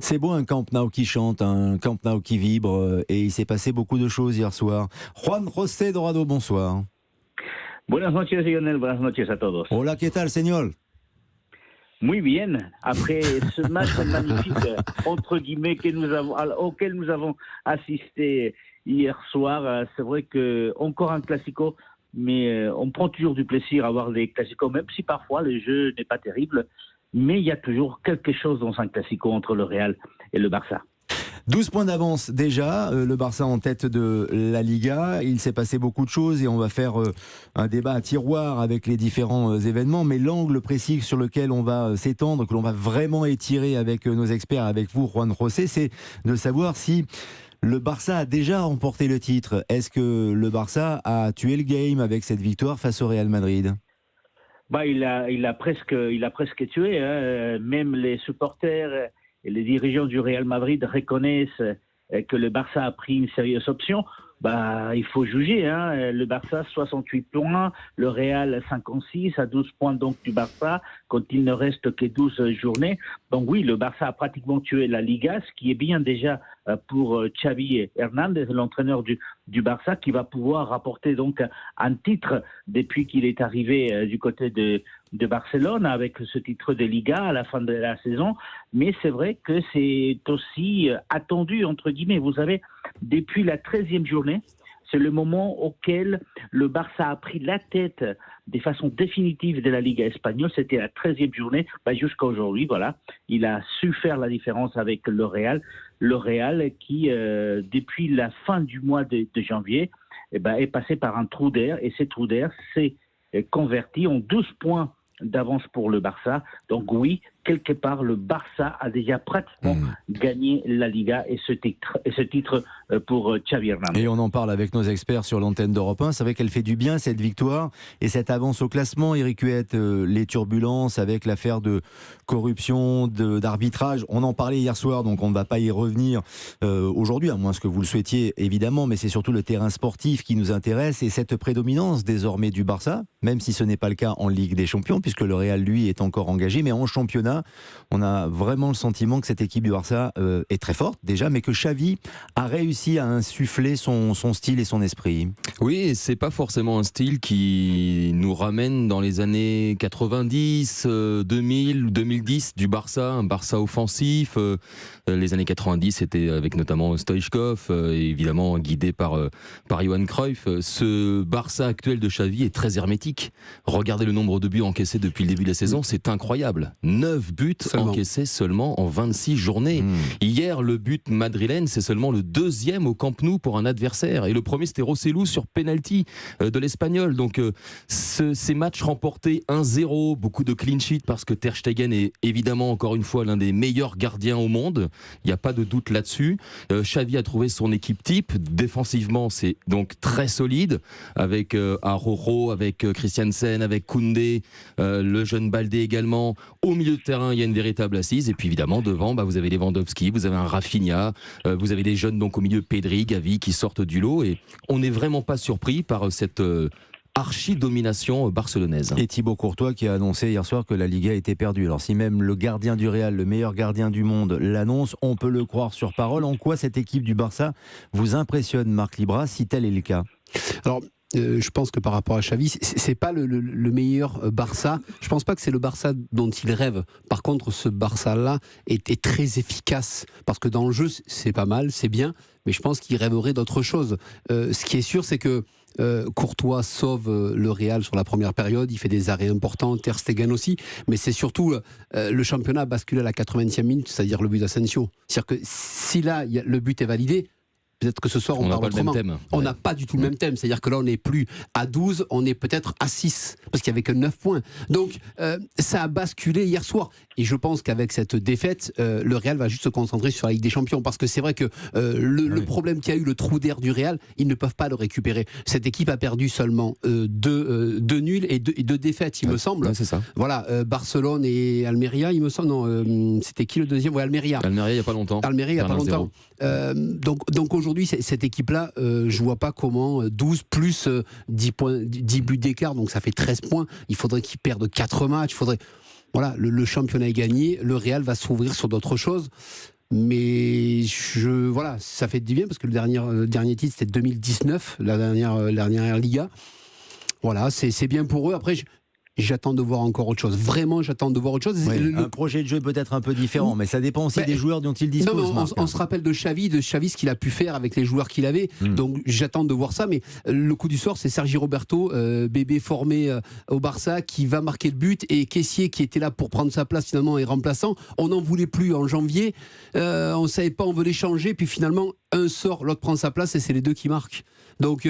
C'est beau un Camp Nou qui chante, un Camp Nou qui vibre, et il s'est passé beaucoup de choses hier soir. Juan José Dorado, bonsoir. Buenas noches, Lionel. Buenas noches a todos. Hola, ¿qué tal, señor? Muy bien. Après ce match magnifique, entre guillemets, auquel nous avons assisté hier soir, c'est vrai que encore un classico, mais on prend toujours du plaisir à voir les classicos, même si parfois le jeu n'est pas terrible. Mais il y a toujours quelque chose dans un classico entre le Real et le Barça. 12 points d'avance déjà, le Barça en tête de la Liga. Il s'est passé beaucoup de choses et on va faire un débat à tiroir avec les différents événements. Mais l'angle précis sur lequel on va s'étendre, que l'on va vraiment étirer avec nos experts, avec vous, Juan José, c'est de savoir si le Barça a déjà remporté le titre. Est-ce que le Barça a tué le game avec cette victoire face au Real Madrid ? Il a presque tué, hein. Même les supporters et les dirigeants du Real Madrid reconnaissent que le Barça a pris une sérieuse option. Il faut juger, hein. Le Barça 68 points, le Real 56 à 12 points donc du Barça quand il ne reste que 12 journées. Donc oui, le Barça a pratiquement tué la Liga, ce qui est bien déjà pour Xavi Hernández, l'entraîneur du Barça, qui va pouvoir rapporter donc un titre depuis qu'il est arrivé du côté de Barcelone avec ce titre de Liga à la fin de la saison. Mais c'est vrai que c'est aussi attendu, entre guillemets. Vous savez, depuis la 13e journée, c'est le moment auquel le Barça a pris la tête de façon définitive de la Liga espagnole. C'était la 13e journée, jusqu'à aujourd'hui. Voilà, il a su faire la différence avec le Real. Le Real qui, depuis la fin du mois de janvier, est passé par un trou d'air. Et ce trou d'air s'est converti en 12 points d'avance pour le Barça. Donc oui, quelque part, le Barça a déjà pratiquement gagné la Liga et ce titre pour Xavi Hernández. Et on en parle avec nos experts sur l'antenne d'Europe 1. C'est vrai qu'elle fait du bien, cette victoire et cette avance au classement. Eric Huette, les turbulences avec l'affaire de corruption, d'arbitrage, on en parlait hier soir, donc on ne va pas y revenir aujourd'hui, à moins que vous le souhaitiez évidemment, mais c'est surtout le terrain sportif qui nous intéresse et cette prédominance désormais du Barça, même si ce n'est pas le cas en Ligue des Champions, puisque le Real, lui, est encore engagé, mais en championnat, on a vraiment le sentiment que cette équipe du Barça est très forte déjà, mais que Xavi a réussi à insuffler son style et son esprit. Oui, c'est pas forcément un style qui nous ramène dans les années 90, 2000, 2010 du Barça, un Barça offensif. Les années 90, c'était avec notamment Stoichkov, évidemment guidé par Johan Cruyff. Ce Barça actuel de Xavi est très hermétique. Regardez le nombre de buts encaissés depuis le début de la saison, c'est incroyable. 9 buts encaissés seulement en 26 journées. Hier, le but madrilène, c'est seulement le deuxième au Camp Nou pour un adversaire. Et le premier, c'était Rosselló sur penalty de l'Espagnol. Donc, ces matchs remportés 1-0, beaucoup de clean sheet parce que Ter Stegen est évidemment, encore une fois, l'un des meilleurs gardiens au monde. Il n'y a pas de doute là-dessus. Xavi a trouvé son équipe type. Défensivement, c'est donc très solide avec Araujo, avec Christiansen, avec Koundé, le jeune Baldé également. Au milieu de terrain, il y a une véritable assise. Et puis évidemment, devant, vous avez Lewandowski, vous avez un Rafinha, vous avez des jeunes donc au milieu, Pedri, Gavi, qui sortent du lot. Et on n'est vraiment pas surpris par cette archi-domination barcelonaise. Et Thibaut Courtois qui a annoncé hier soir que la Liga était perdue. Alors si même le gardien du Real, le meilleur gardien du monde, l'annonce, on peut le croire sur parole. En quoi cette équipe du Barça vous impressionne, Marc Libra, si tel est le cas ? Alors, je pense que par rapport à Xavi, c'est pas le meilleur Barça. Je pense pas que c'est le Barça dont il rêve. Par contre, ce Barça-là est très efficace parce que dans le jeu, c'est pas mal, c'est bien, mais je pense qu'il rêverait d'autre chose. Ce qui est sûr, c'est que Courtois sauve le Real sur la première période, il fait des arrêts importants, Ter Stegen aussi, mais c'est surtout le championnat a basculé à la 80e minute, c'est-à-dire le but d'Asensio. C'est-à-dire que si là, le but est validé, peut-être que ce soir on parle autrement. On n'a pas du tout le même thème, c'est-à-dire que là on n'est plus à 12, on est peut-être à 6, parce qu'il n'y avait que 9 points. Donc ça a basculé hier soir. Et je pense qu'avec cette défaite, le Real va juste se concentrer sur la Ligue des Champions, parce que c'est vrai que le problème qu'il y a eu, le trou d'air du Real, ils ne peuvent pas le récupérer. Cette équipe a perdu seulement deux nuls et deux défaites, il me semble. C'est ça. Voilà, Barcelone et Almeria, il me semble. Non, c'était qui le deuxième ? Ouais, Almeria. Almeria, il n'y a pas longtemps. Almeria, il n'y a pas longtemps. Donc aujourd'hui, cette équipe-là, je vois pas comment 12 plus 10 buts d'écart, donc ça fait 13 points. Il faudrait qu'ils perdent 4 matchs. Voilà, le championnat est gagné. Le Real va s'ouvrir sur d'autres choses. Mais voilà, ça fait du bien parce que le dernier titre c'était 2019, la dernière Liga. Voilà, c'est bien pour eux. Après, j'attends de voir encore autre chose. Vraiment, j'attends de voir autre chose. Ouais, un projet de jeu peut-être un peu différent, mais ça dépend aussi des joueurs dont il dispose. On se rappelle de Xavi ce qu'il a pu faire avec les joueurs qu'il avait. Donc j'attends de voir ça. Mais le coup du sort, c'est Sergi Roberto, bébé formé au Barça, qui va marquer le but. Et Kessié, qui était là pour prendre sa place, finalement, est remplaçant. On n'en voulait plus en janvier. On ne savait pas, on veut l'échanger. Puis finalement, un sort, l'autre prend sa place et c'est les deux qui marquent. Donc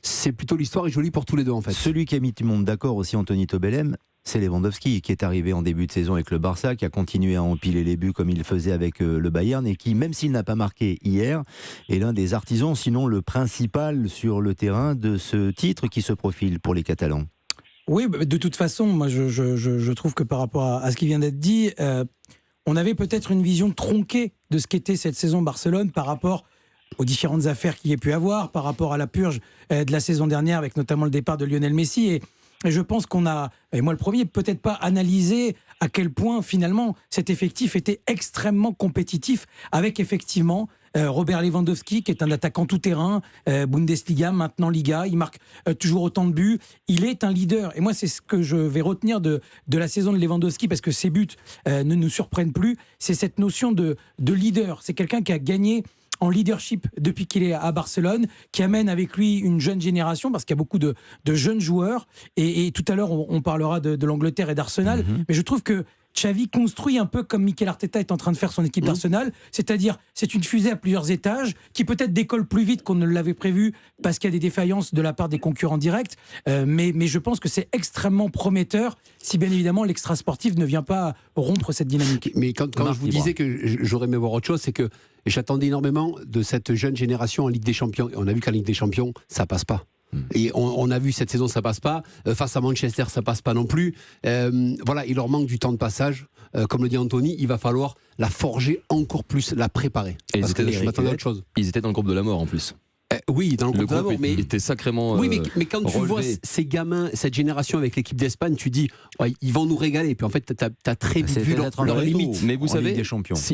c'est plutôt, l'histoire est jolie pour tous les deux en fait. Celui qui a mis tout le monde d'accord aussi, Anthony Tobelem, c'est Lewandowski, qui est arrivé en début de saison avec le Barça, qui a continué à empiler les buts comme il le faisait avec le Bayern, et qui, même s'il n'a pas marqué hier, est l'un des artisans, sinon le principal sur le terrain de ce titre qui se profile pour les Catalans. Oui, de toute façon, moi je trouve que par rapport à ce qui vient d'être dit, on avait peut-être une vision tronquée de ce qu'était cette saison Barcelone par rapport aux différentes affaires qu'il y a pu avoir, par rapport à la purge de la saison dernière, avec notamment le départ de Lionel Messi. Et je pense qu'on a, et moi le premier, peut-être pas analysé à quel point finalement cet effectif était extrêmement compétitif, avec effectivement Robert Lewandowski, qui est un attaquant tout-terrain, Bundesliga, maintenant Liga, il marque toujours autant de buts, il est un leader. Et moi, c'est ce que je vais retenir de la saison de Lewandowski, parce que ses buts ne nous surprennent plus, c'est cette notion de leader. C'est quelqu'un qui a gagné en leadership depuis qu'il est à Barcelone, qui amène avec lui une jeune génération, parce qu'il y a beaucoup de jeunes joueurs, et tout à l'heure on parlera de l'Angleterre et d'Arsenal, mais je trouve que Xavi construit un peu comme Mikel Arteta est en train de faire son équipe d'Arsenal, c'est-à-dire c'est une fusée à plusieurs étages qui peut-être décolle plus vite qu'on ne l'avait prévu parce qu'il y a des défaillances de la part des concurrents directs, mais je pense que c'est extrêmement prometteur si bien évidemment l'extra sportif ne vient pas rompre cette dynamique. Mais quand je vous disais que j'aurais aimé voir autre chose, c'est que j'attendais énormément de cette jeune génération en Ligue des Champions. Et on a vu qu'en Ligue des Champions, ça passe pas. Et on a vu cette saison, ça passe pas. Face à Manchester, ça passe pas non plus. Voilà, il leur manque du temps de passage. Comme le dit Anthony, il va falloir la forger encore plus, la préparer. Et parce que je m'attendais à autre chose. Ils étaient dans le groupe de la mort en plus. Oui, dans le groupe d'abord, mais il était sacrément. Oui, mais quand tu vois ces gamins, cette génération avec l'équipe d'Espagne, tu dis, ouais, ils vont nous régaler. Puis en fait, t'as très vite vu leur limite. Mais vous savez,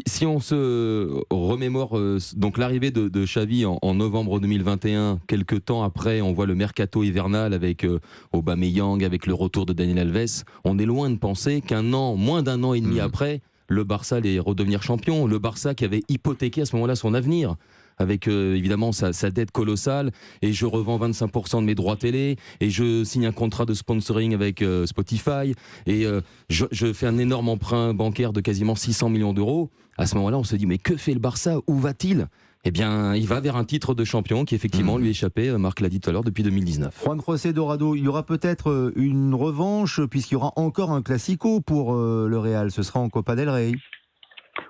si on se remémore donc l'arrivée de Xavi en novembre 2021, quelques temps après, on voit le mercato hivernal avec Aubameyang, avec le retour de Daniel Alves. On est loin de penser moins d'un an et demi après, le Barça allait redevenir champion. Le Barça qui avait hypothéqué à ce moment-là son avenir, avec évidemment sa dette colossale, et je revends 25% de mes droits télé, et je signe un contrat de sponsoring avec Spotify, et je fais un énorme emprunt bancaire de quasiment 600 millions d'euros. À ce moment-là, on se dit, mais que fait le Barça? Où va-t-il? Eh bien, il va vers un titre de champion qui effectivement lui échappait, Marc l'a dit tout à l'heure, depuis 2019. Juan José Dorado, il y aura peut-être une revanche, puisqu'il y aura encore un classico pour le Real, ce sera en Copa del Rey.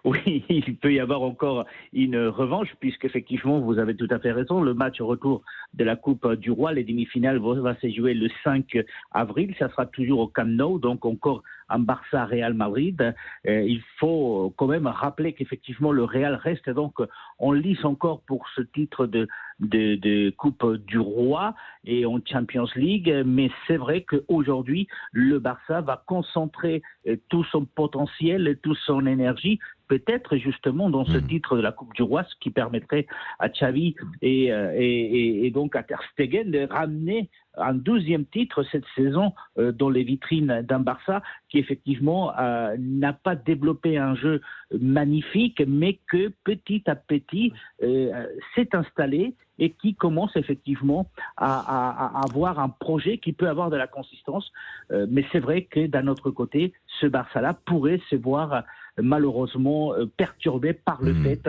Oui, il peut y avoir encore une revanche, puisqu'effectivement, vous avez tout à fait raison, le match retour de la Coupe du Roi, les demi-finales, va se jouer le 5 avril, ça sera toujours au Camp Nou, donc encore un Barça-Real Madrid. Il faut quand même rappeler qu'effectivement le Real reste donc en lice encore pour ce titre de Coupe du Roi et en Champions League, mais c'est vrai qu'aujourd'hui le Barça va concentrer tout son potentiel et toute son énergie peut-être justement dans ce titre de la Coupe du Roi, ce qui permettrait à Xavi et donc à Ter Stegen de ramener un 12e titre cette saison dans les vitrines d'un Barça qui effectivement n'a pas développé un jeu magnifique, mais que petit à petit s'est installé et qui commence effectivement à avoir un projet qui peut avoir de la consistance. Mais c'est vrai que d'un autre côté, ce Barça-là pourrait se voir malheureusement perturbé par le fait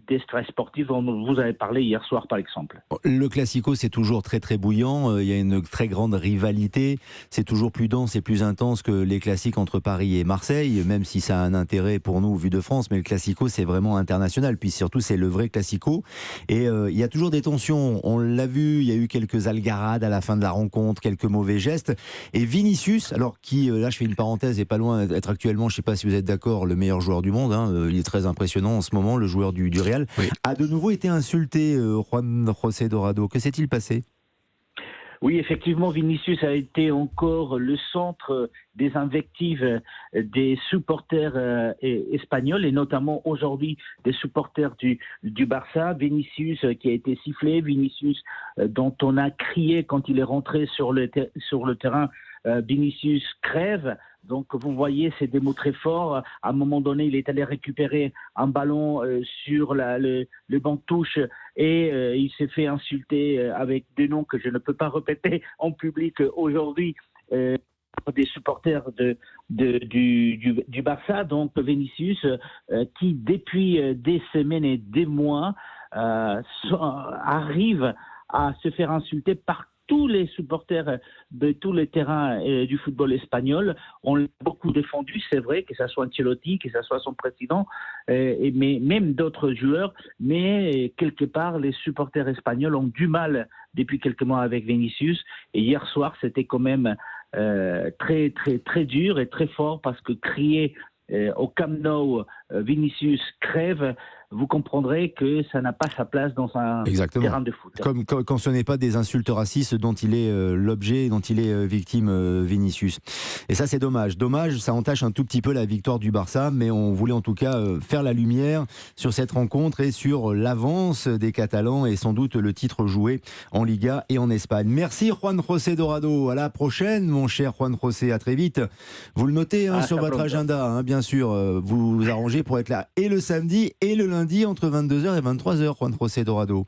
des stress sportifs dont vous avez parlé hier soir par exemple. Le Classico, c'est toujours très très bouillant, il y a une très grande rivalité, c'est toujours plus dense et plus intense que les classiques entre Paris et Marseille, même si ça a un intérêt pour nous vu de France, mais le Classico c'est vraiment international, puis surtout c'est le vrai Classico, et il y a toujours des tensions, on l'a vu, il y a eu quelques algarades à la fin de la rencontre, quelques mauvais gestes, et Vinicius, alors qui, là je fais une parenthèse, est pas loin d'être actuellement, je ne sais pas si vous êtes d'accord, le meilleur joueur du monde, il est très impressionnant en ce moment, le joueur du Real, a de nouveau été insulté, Juan José Dorado. Que s'est-il passé ? Oui, effectivement, Vinicius a été encore le centre des invectives des supporters espagnols et notamment aujourd'hui des supporters du Barça. Vinicius qui a été sifflé, Vinicius dont on a crié quand il est rentré sur le terrain. Vinicius crève. Donc vous voyez, c'est des mots très forts. À un moment donné, il est allé récupérer un ballon sur le banc de touche et il s'est fait insulter avec des noms que je ne peux pas répéter en public aujourd'hui. Des supporters du Barça, donc Vinicius, qui depuis des semaines et des mois arrive à se faire insulter par tous les supporters de tous les terrains du football espagnol. On l'a beaucoup défendu, c'est vrai, que ce soit Ancelotti, que ce soit son président, mais même d'autres joueurs. Mais quelque part, les supporters espagnols ont du mal depuis quelques mois avec Vinicius. Et hier soir, c'était quand même très, très, très dur et très fort parce que crier au Camp Nou, Vinicius crève, vous comprendrez que ça n'a pas sa place dans un terrain de foot. Comme quand ce n'est pas des insultes racistes dont il est l'objet, dont il est victime, Vinicius. Et ça, c'est dommage. Dommage, ça entache un tout petit peu la victoire du Barça, mais on voulait en tout cas faire la lumière sur cette rencontre et sur l'avance des Catalans et sans doute le titre joué en Liga et en Espagne. Merci Juan José Dorado. À la prochaine, mon cher Juan José. À très vite. Vous le notez sur votre agenda, bien sûr. Vous vous arrangez pour être là et le samedi et le lundi entre 22h et 23h, Juan José Dorado.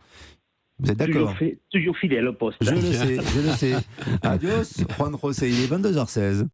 Vous êtes d'accord? Toujours fidèle au poste. Je le sais. Adios, Juan José. Il est 22h16.